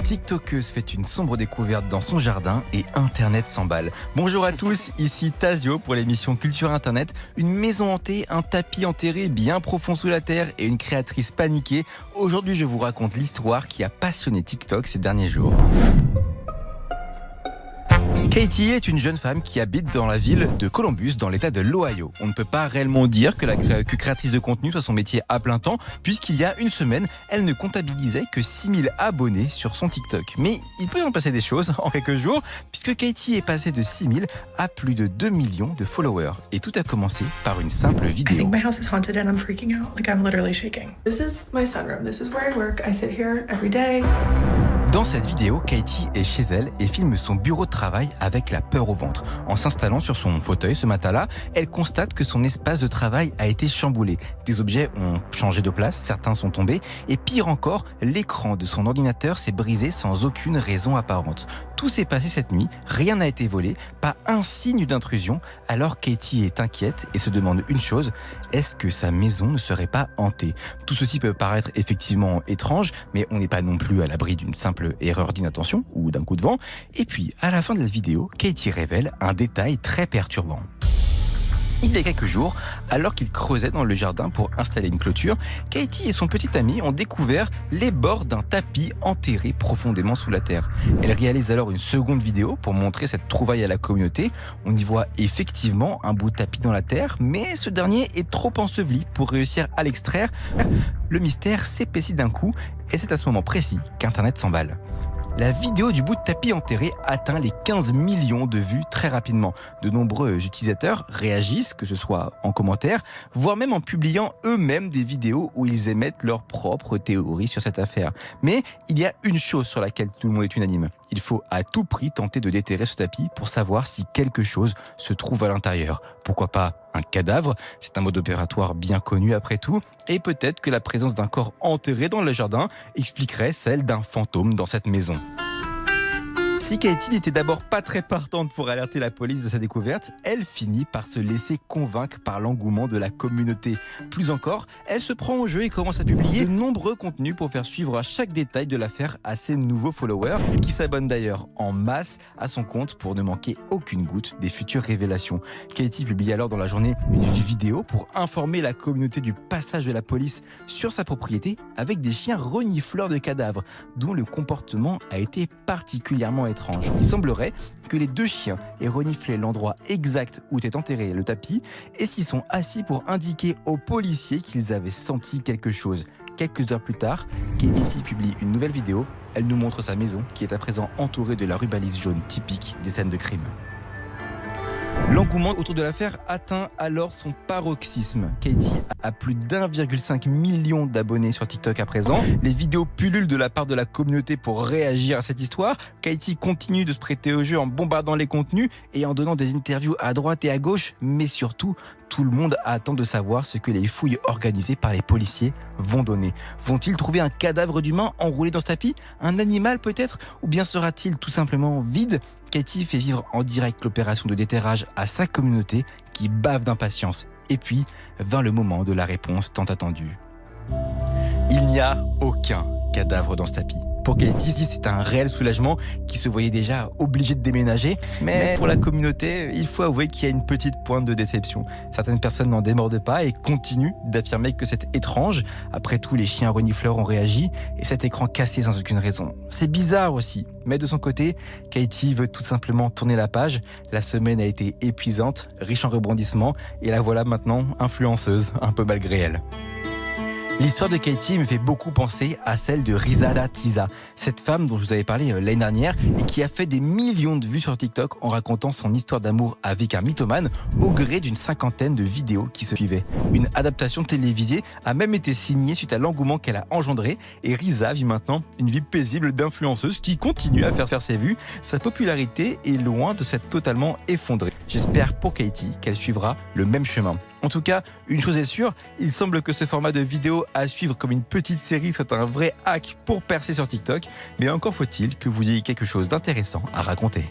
TikTokeuse fait une sombre découverte dans son jardin et Internet s'emballe. Bonjour à tous, ici Tazio pour l'émission Culture Internet. Une maison hantée, un tapis enterré bien profond sous la terre et une créatrice paniquée. Aujourd'hui, je vous raconte l'histoire qui a passionné TikTok ces derniers jours. Katie est une jeune femme qui habite dans la ville de Columbus, dans l'état de l'Ohio. On ne peut pas réellement dire que créatrice de contenu soit son métier à plein temps, puisqu'il y a une semaine, elle ne comptabilisait que 6000 abonnés sur son TikTok. Mais il peut en passer des choses en quelques jours, puisque Katie est passée de 6000 à plus de 2 millions de followers. Et tout a commencé par une simple I vidéo. think my house is haunted and I'm freaking out. Like I'm literally shaking. This is my sunroom. This is where I work. I sit here every day. Dans cette vidéo, Katie est chez elle et filme son bureau de travail avec la peur au ventre. En s'installant sur son fauteuil ce matin-là, elle constate que son espace de travail a été chamboulé. Des objets ont changé de place, certains sont tombés et pire encore, l'écran de son ordinateur s'est brisé sans aucune raison apparente. Tout s'est passé cette nuit, rien n'a été volé, pas un signe d'intrusion. Alors Katie est inquiète et se demande une chose, est-ce que sa maison ne serait pas hantée? Tout ceci peut paraître effectivement étrange, mais on n'est pas non plus à l'abri d'une simple erreur d'inattention ou d'un coup de vent. Et puis, à la fin de la vidéo, Katie révèle un détail très perturbant. Il y a quelques jours, alors qu'ils creusaient dans le jardin pour installer une clôture, Katie et son petit ami ont découvert les bords d'un tapis enterré profondément sous la terre. Elle réalise alors une seconde vidéo pour montrer cette trouvaille à la communauté. On y voit effectivement un bout de tapis dans la terre, mais ce dernier est trop enseveli pour réussir à l'extraire. Le mystère s'épaissit d'un coup et c'est à ce moment précis qu'Internet s'emballe. La vidéo du bout de tapis enterré atteint les 15 millions de vues très rapidement. De nombreux utilisateurs réagissent, que ce soit en commentaire, voire même en publiant eux-mêmes des vidéos où ils émettent leurs propres théories sur cette affaire. Mais il y a une chose sur laquelle tout le monde est unanime. Il faut à tout prix tenter de déterrer ce tapis pour savoir si quelque chose se trouve à l'intérieur. Pourquoi pas un cadavre? C'est un mode opératoire bien connu après tout. Et peut-être que la présence d'un corps enterré dans le jardin expliquerait celle d'un fantôme dans cette maison. Si Katie n'était d'abord pas très partante pour alerter la police de sa découverte, elle finit par se laisser convaincre par l'engouement de la communauté. Plus encore, elle se prend au jeu et commence à publier de nombreux contenus pour faire suivre chaque détail de l'affaire à ses nouveaux followers, qui s'abonnent d'ailleurs en masse à son compte pour ne manquer aucune goutte des futures révélations. Katie publie alors dans la journée une vidéo pour informer la communauté du passage de la police sur sa propriété avec des chiens renifleurs de cadavres, dont le comportement a été particulièrement étrange. Il semblerait que les deux chiens aient reniflé l'endroit exact où était enterré le tapis et s'y sont assis pour indiquer aux policiers qu'ils avaient senti quelque chose. Quelques heures plus tard, Katie publie une nouvelle vidéo. Elle nous montre sa maison qui est à présent entourée de la rubalise jaune typique des scènes de crime. L'engouement autour de l'affaire atteint alors son paroxysme. Katie a plus d'1,5 million d'abonnés sur TikTok à présent. Les vidéos pullulent de la part de la communauté pour réagir à cette histoire. Katie continue de se prêter au jeu en bombardant les contenus et en donnant des interviews à droite et à gauche. Mais surtout, tout le monde attend de savoir ce que les fouilles organisées par les policiers vont donner. Vont-ils trouver un cadavre d'humain enroulé dans ce tapis? Un animal peut-être? Ou bien sera-t-il tout simplement vide? Katie fait vivre en direct l'opération de déterrage à sa communauté qui bave d'impatience. Et puis vint le moment de la réponse tant attendue. Il n'y a aucun cadavre dans ce tapis. Pour Katie, c'est un réel soulagement qui se voyait déjà obligé de déménager. Mais pour la communauté, il faut avouer qu'il y a une petite pointe de déception. Certaines personnes n'en démordent pas et continuent d'affirmer que c'est étrange. Après tout, les chiens renifleurs ont réagi et cet écran cassé sans aucune raison. C'est bizarre aussi. Mais de son côté, Katie veut tout simplement tourner la page. La semaine a été épuisante, riche en rebondissements et la voilà maintenant influenceuse, un peu malgré elle. L'histoire de Katie me fait beaucoup penser à celle de Rizada Tiza, cette femme dont je vous avais parlé l'année dernière et qui a fait des millions de vues sur TikTok en racontant son histoire d'amour avec un mythomane au gré d'une cinquantaine de vidéos qui se suivaient. Une adaptation télévisée a même été signée suite à l'engouement qu'elle a engendré et Riza vit maintenant une vie paisible d'influenceuse qui continue à faire ses vues. Sa popularité est loin de s'être totalement effondrée. J'espère pour Katie qu'elle suivra le même chemin. En tout cas, une chose est sûre, il semble que ce format de vidéo à suivre comme une petite série soit un vrai hack pour percer sur TikTok, mais encore faut-il que vous ayez quelque chose d'intéressant à raconter.